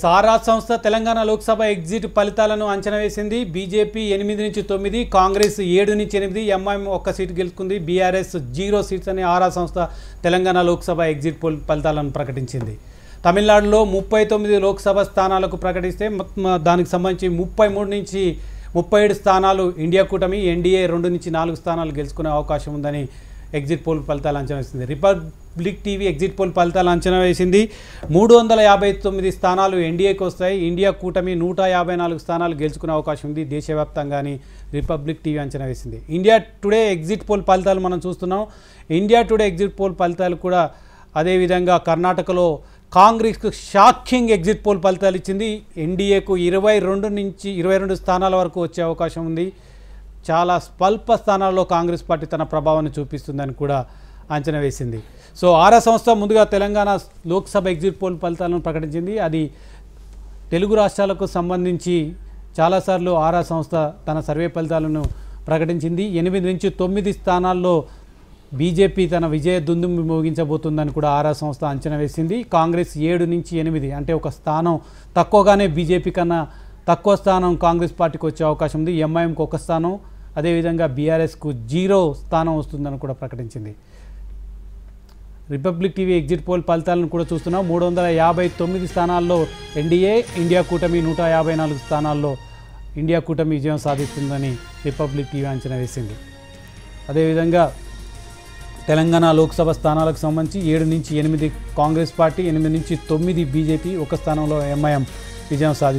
సారా సంస్థ తెలంగాణ లోక్సభ ఎగ్జిట్ ఫలితాలను అంచనా వేసింది. బీజేపీ 8 నుంచి 9, కాంగ్రెస్ 7 నుంచి 8, ఎంఐఎం 1 సీటు గెలుచుకుంది. బీఆర్ఎస్ 0 సీట్స్ అని ఆరా సంస్థ తెలంగాణ లోక్సభ ఎగ్జిట్ పోల్ ఫలితాలను ప్రకటించింది. తమిళనాడులో 39 లోక్సభ స్థానాలకు ప్రకటిస్తే దానికి సంబంధించి 33 నుంచి 37 స్థానాలు ఇండియా కూటమి, ఎన్డీఏ 2 నుంచి 4 స్థానాలు గెలుచుకునే అవకాశం ఉందని ఎగ్జిట్ పోల్ ఫలితాలు అంచనా వేసింది. రిపబ్లిక్ టీవీ ఎగ్జిట్ పోల్ ఫలితాలు అంచనా వేసింది. 359 స్థానాలు ఎన్డీఏకి వస్తాయి. ఇండియా కూటమి 154 స్థానాలు గెలుచుకునే అవకాశం ఉంది దేశవ్యాప్తంగాని రిపబ్లిక్ టీవీ అంచనా వేసింది. ఇండియా టుడే ఎగ్జిట్ పోల్ ఫలితాలు మనం చూస్తున్నాం. ఇండియా టుడే ఎగ్జిట్ పోల్ ఫలితాలు కూడా అదేవిధంగా కర్ణాటకలో కాంగ్రెస్కు షాకింగ్ ఎగ్జిట్ పోల్ ఫలితాలు ఇచ్చింది. ఎన్డీఏకు 22 నుంచి 22 స్థానాల వరకు వచ్చే అవకాశం ఉంది. చాలా స్వల్ప స్థానాల్లో కాంగ్రెస్ పార్టీ తన ప్రభావాన్ని చూపిస్తుందని కూడా అంచనా వేసింది. సో ఆరా సంస్థ ముందుగా తెలంగాణ లోక్సభ ఎగ్జిట్ పోల్ ఫలితాలను ప్రకటించింది. అది తెలుగు రాష్ట్రాలకు సంబంధించి చాలాసార్లు ఆరా సంస్థ తన సర్వే ఫలితాలను ప్రకటించింది. 8 నుంచి 9 స్థానాల్లో బీజేపీ తన విజయ దుందుము మోగించబోతుందని కూడా ఆరా సంస్థ అంచనా వేసింది. కాంగ్రెస్ 7 నుంచి 8 అంటే ఒక స్థానం తక్కువగానే బీజేపీ కన్నా తక్కువ స్థానం కాంగ్రెస్ పార్టీకి వచ్చే అవకాశం ఉంది. ఎంఐఎంకి 1 స్థానం, అదేవిధంగా బీఆర్ఎస్కు 0 స్థానం వస్తుందని కూడా ప్రకటించింది. రిపబ్లిక్ టీవీ ఎగ్జిట్ పోల్ ఫలితాలను కూడా చూస్తున్నాం. 359 స్థానాల్లో ఎన్డీఏ, ఇండియా కూటమి 154 స్థానాల్లో ఇండియా కూటమి విజయం సాధిస్తుందని రిపబ్లిక్ టీవీ అంచనా వేసింది. అదేవిధంగా తెలంగాణ లోక్సభ స్థానాలకు సంబంధించి 7 నుంచి 8 కాంగ్రెస్ పార్టీ, 8 నుంచి 9 బీజేపీ, 1 స్థానంలో ఎంఐఎం విజయం సాధిస్తుంది.